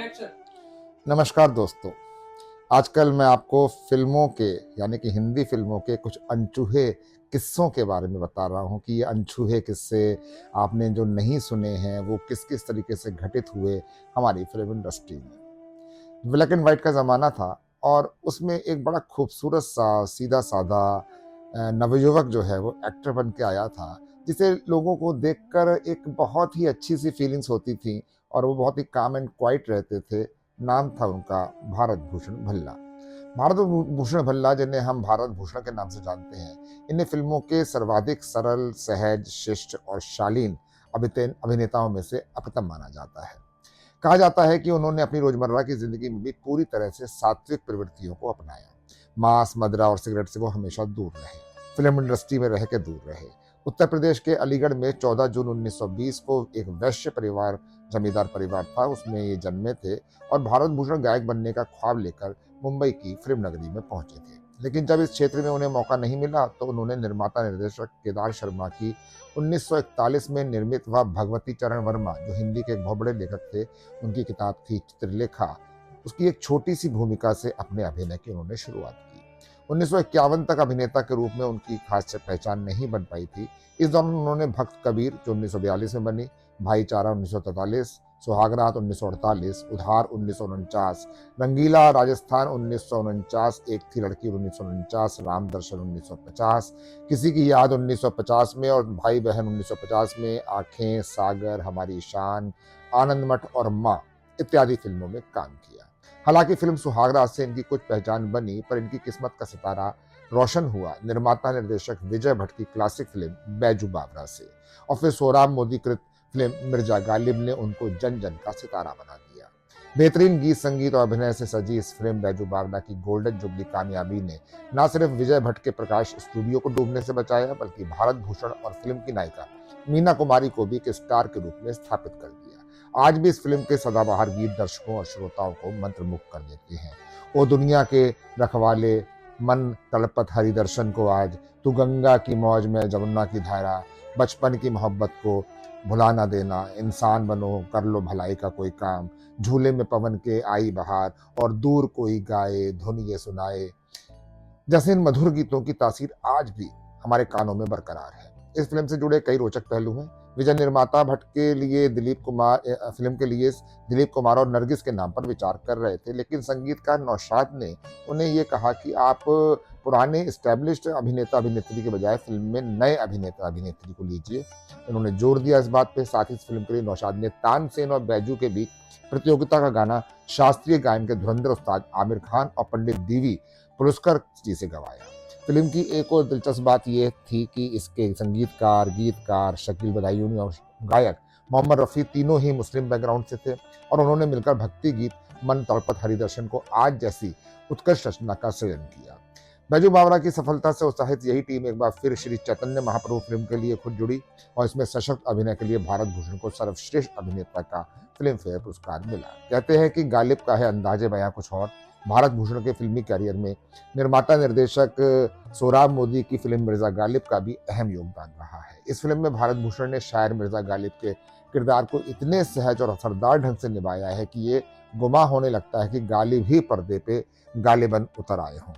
नमस्कार दोस्तों। आजकल मैं आपको फिल्मों के यानी कि हिंदी फिल्मों के कुछ अनछुए किस्सों के बारे में बता रहा हूँ कि ये अनछुए किस्से आपने जो नहीं सुने हैं वो किस किस तरीके से घटित हुए हमारी फिल्म इंडस्ट्री में। ब्लैक एंड वाइट का ज़माना था और उसमें एक बड़ा खूबसूरत सा सीधा साधा नवयुवक जो है वो एक्टर बन के आया था, जिसे लोगों को देखकर एक बहुत ही अच्छी सी फीलिंग्स होती थी और वो बहुत ही काम एंड क्वाइट रहते थे। नाम था उनका भारत भूषण भल्ला। भारत भूषण भल्ला, जिन्हें हम भारत भूषण के नाम से जानते हैं, इन्हें फिल्मों के सर्वाधिक सरल, सहज, शिष्ट और शालीन अभिनेताओं में से अपतम माना जाता है। कहा जाता है कि उन्होंने अपनी रोजमर्रा की जिंदगी में भी पूरी तरह से सात्विक प्रवृत्तियों को अपनाया। मांस, मदिरा और सिगरेट से वो हमेशा दूर रहे, फिल्म इंडस्ट्री में रह के दूर रहे। उत्तर प्रदेश के अलीगढ़ में 14 जून 1920 को एक वैश्य परिवार, जमींदार परिवार था, उसमें ये जन्मे थे और भारत भूषण गायक बनने का ख्वाब लेकर मुंबई की फिल्म नगरी में पहुंचे थे। लेकिन जब इस क्षेत्र में उन्हें मौका नहीं मिला तो उन्होंने निर्माता निर्देशक केदार शर्मा की 1941 में निर्मित व भगवती चरण वर्मा, जो हिंदी के एक बहुत बड़े लेखक थे, उनकी किताब थी चित्रलेखा, उसकी एक छोटी सी भूमिका से अपने अभिनय की उन्होंने शुरुआत की। 1951 तक अभिनेता के रूप में उनकी खास पहचान नहीं बन पाई थी। इस दौरान उन्होंने भक्त कबीर, जो 1942 में बनी, भाईचारा 1943, सुहागरात 1948, उधार 1949, रंगीला राजस्थान 1949, एक थी लड़की 1949, राम दर्शन 1950, किसी की याद 1950 में और भाई बहन 1950 में, आंखें, सागर, हमारी शान, आनंद मठ और माँ इत्यादि फिल्मों में काम किया। हालांकि फिल्म सुहागरात से इनकी कुछ पहचान बनी, पर इनकी किस्मत का सितारा रोशन हुआ निर्माता निर्देशक विजय भट्ट की क्लासिक फिल्म बैजू बावरा से, और फिर सोहराब मोदी कृत फिल्म मिर्जा गालिब ने उनको जन जन का सितारा बना दिया। बेहतरीन गीत, संगीत और अभिनय से सजी इस फिल्म बैजू बावरा की गोल्डन जुबली कामयाबी ने न सिर्फ विजय भट्ट के प्रकाश स्टूडियो को डूबने से बचाया, बल्कि भारत भूषण और फिल्म की नायिका मीना कुमारी को भी एक स्टार के रूप में स्थापित कर दिया। आज भी इस फिल्म के सदाबहार गीत दर्शकों और श्रोताओं को मंत्रमुग्ध कर देते हैं। ओ दुनिया के रखवाले, मन तड़पत हरि दर्शन को आज, तू गंगा की मौज में जमुना की धारा, बचपन की मोहब्बत को भुला ना देना, इंसान बनो कर लो भलाई का कोई काम, झूले में पवन के आई बहार और दूर कोई गाए धुन ये सुनाए, जैसे इन मधुर गीतों की तासीर आज भी हमारे कानों में बरकरार है। इस फिल्म से जुड़े कई रोचक पहलू हैं। विजय निर्माता भट्ट के लिए फिल्म के लिए दिलीप कुमार और नरगिस के नाम पर विचार कर रहे थे, लेकिन संगीतकार नौशाद ने उन्हें ये कहा कि आप पुराने एस्टेब्लिश्ड अभिनेता अभिनेत्री के बजाय फिल्म में नए अभिनेता अभिनेत्री को लीजिए। उन्होंने जोर दिया इस बात पे। साथ ही इस फिल्म के लिए नौशाद ने तानसेन और बैजू के बीच प्रतियोगिता का गाना शास्त्रीय गायन के धुरंधर उस्ताद आमिर खान और पंडित दीवी पुरस्कार जी से गवाया। फिल्म की एक और दिलचस्प बात यह थी कि इसके संगीतकार, गीतकार शकील बदायूनी और गायक मोहम्मद रफ़ी तीनों ही मुस्लिम बैकग्राउंड से थे और उन्होंने मिलकर भक्ति गीत मन तड़पत हरिदर्शन को आज जैसी उत्कृष्ट रचना का सृजन किया। बैजू बावरा की सफलता से उत्साहित यही टीम एक बार फिर श्री चैतन्य महाप्रभु फिल्म के लिए खुद जुड़ी और इसमें सशक्त अभिनय के लिए भारत भूषण को सर्वश्रेष्ठ अभिनेता का फिल्म फेयर पुरस्कार मिला। कहते हैं कि गालिब का है अंदाजे बयां कुछ और। भारत भूषण के फिल्मी कैरियर में निर्माता निर्देशक सोहराब मोदी की फिल्म मिर्जा गालिब का भी अहम योगदान रहा है। इस फिल्म में भारत भूषण ने शायर मिर्जा गालिब के किरदार को इतने सहज और असरदार ढंग से निभाया है कि ये गुमा होने लगता है कि गालिब ही पर्दे पे गालिबन उतर आए हों।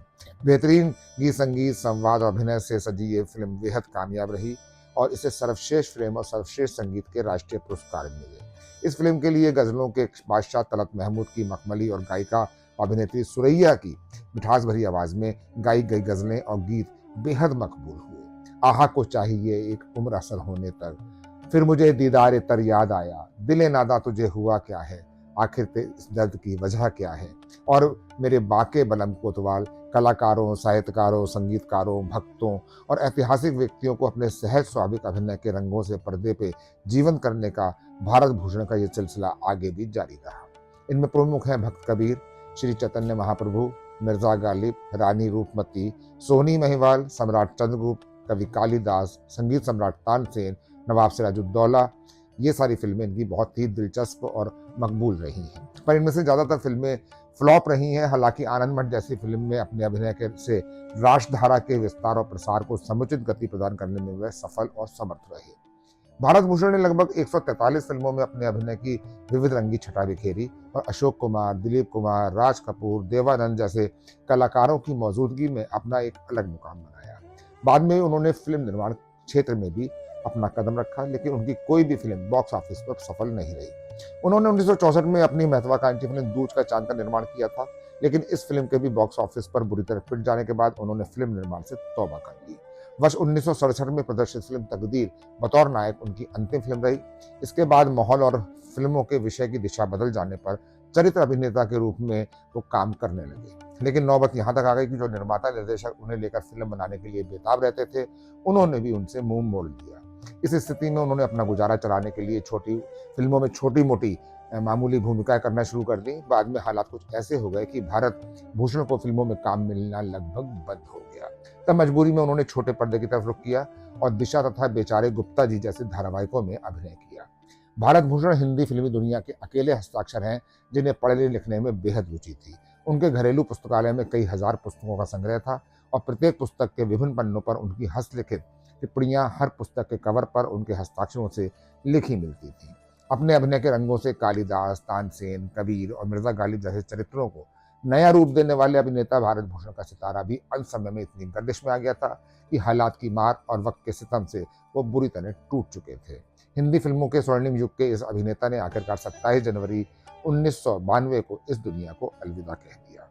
बेहतरीन गीत, संगीत, संवाद और अभिनय से सजी ये फिल्म बेहद कामयाब रही और इसे सर्वश्रेष्ठ फिल्म और सर्वश्रेष्ठ संगीत के राष्ट्रीय पुरस्कार मिले। इस फिल्म के लिए गजलों के बादशाह तलत महमूद की मखमली और गायिका अभिनेत्री सुरैया की मिठास भरी आवाज में गाई गई गजलें और गीत बेहद मकबूल हुए। आहा को चाहिए एक उम्र असर होने तक, फिर मुझे दीदार तर याद आया, दिले नादा तुझे हुआ क्या है, आखिर इस दर्द की वजह क्या है, और मेरे बाके बलम कोतवाल कलाकारों, साहित्यकारों, संगीतकारों, भक्तों और ऐतिहासिक व्यक्तियों को अपने सहज स्वाभाविक अभिनय के रंगों से पर्दे पे जीवंत करने का भारत भूषण का ये सिलसिला आगे भी जारी रहा। इनमें प्रमुख हैं भक्त कबीर, श्री चैतन्य महाप्रभु, मिर्जा गालिब, रानी रूपमती, सोनी महिवाल, सम्राट चंद्रगुप्त, कवि कालिदास, संगीत सम्राट तानसेन, नवाब सिराजुद्दौला। ये सारी फिल्में इनकी बहुत ही दिलचस्प और मकबूल रही हैं, पर इनमें से ज़्यादातर फिल्में फ्लॉप रही हैं। हालांकि आनंद मठ जैसी फिल्म में अपने अभिनय से राष्ट्रधारा के विस्तार और प्रसार को समुचित गति प्रदान करने में वह सफल और समर्थ रहे। भारत भूषण ने लगभग 143 फिल्मों में अपने अभिनय की विविध रंगी छटा बिखेरी और अशोक कुमार, दिलीप कुमार, राज कपूर, देवानंद जैसे कलाकारों की मौजूदगी में अपना एक अलग मुकाम बनाया। बाद में उन्होंने फिल्म निर्माण क्षेत्र में भी अपना कदम रखा, लेकिन उनकी कोई भी फिल्म बॉक्स ऑफिस पर सफल नहीं रही। उन्होंने 1964 में अपनी महत्वाकांक्षी फिल्म दूज का चांद का निर्माण किया था, लेकिन इस फिल्म के भी बॉक्स ऑफिस पर बुरी तरह पिट जाने के बाद उन्होंने फिल्म निर्माण से तौबा कर ली। वर्ष 1967 में प्रदर्शित फिल्म तकदीर बतौर नायक उनकी अंतिम फिल्म रही। इसके बाद माहौल और फिल्मों के विषय की दिशा बदल जाने पर चरित्र अभिनेता के रूप में वो काम करने लगे। लेकिन नौबत यहाँ तक आ गई कि जो निर्माता निर्देशक उन्हें लेकर फिल्म बनाने के लिए बेताब रहते थे, उन्होंने भी उनसे मुंह मोड़ लिया। इस स्थिति में उन्होंने अपना गुजारा चलाने के लिए छोटी फिल्मों में छोटी मोटी मामूली भूमिकाएं करना शुरू कर दी। बाद में हालात कुछ ऐसे हो गए कि भारत भूषण को फिल्मों में काम मिलना लगभग बंद हो गया। तब मजबूरी में उन्होंने छोटे पर्दे की तरफ रुख किया और दिशा तथा बेचारे गुप्ता जी जैसे धारावाहिकों में अभिनय किया। भारत भूषण हिंदी फिल्मी दुनिया के अकेले हस्ताक्षर हैं जिन्हें पढ़ने लिखने में बेहद रुचि थी। उनके घरेलू पुस्तकालय में कई हजार पुस्तकों का संग्रह था और प्रत्येक पुस्तक के विभिन्न पन्नों पर उनकी हस्तलिखित टिप्पणियां हर पुस्तक के कवर पर उनके हस्ताक्षरों से लिखी मिलती थी। अपने अभिनय के रंगों से कालिदास, तानसेन, कबीर और मिर्जा गालिब जैसे चरित्रों को नया रूप देने वाले अभिनेता भारत भूषण का सितारा भी अंत समय में इतनी गर्दिश में आ गया था कि हालात की मार और वक्त के सितम से वो बुरी तरह टूट चुके थे। हिंदी फिल्मों के स्वर्णिम युग के इस अभिनेता ने आखिरकार 27 जनवरी 1992 को इस दुनिया को अलविदा कह दिया।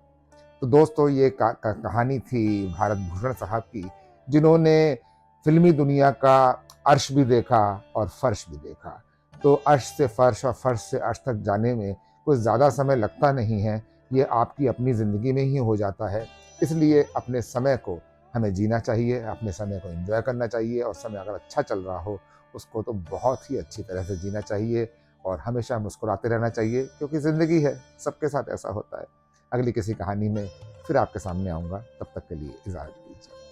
तो दोस्तों, ये कहानी थी भारत भूषण साहब की, जिन्होंने फिल्मी दुनिया का अर्श भी देखा और फर्श भी देखा। तो अर्श से फर्श और फर्श से अर्श तक जाने में कुछ ज़्यादा समय लगता नहीं है, ये आपकी अपनी ज़िंदगी में ही हो जाता है। इसलिए अपने समय को हमें जीना चाहिए, अपने समय को एंजॉय करना चाहिए और समय अगर अच्छा चल रहा हो उसको तो बहुत ही अच्छी तरह से जीना चाहिए और हमेशा मुस्कुराते रहना चाहिए, क्योंकि ज़िंदगी है, सबके साथ ऐसा होता है। अगली किसी कहानी में फिर आपके सामने आऊँगा, तब तक के लिए इजाज़त दीजिए।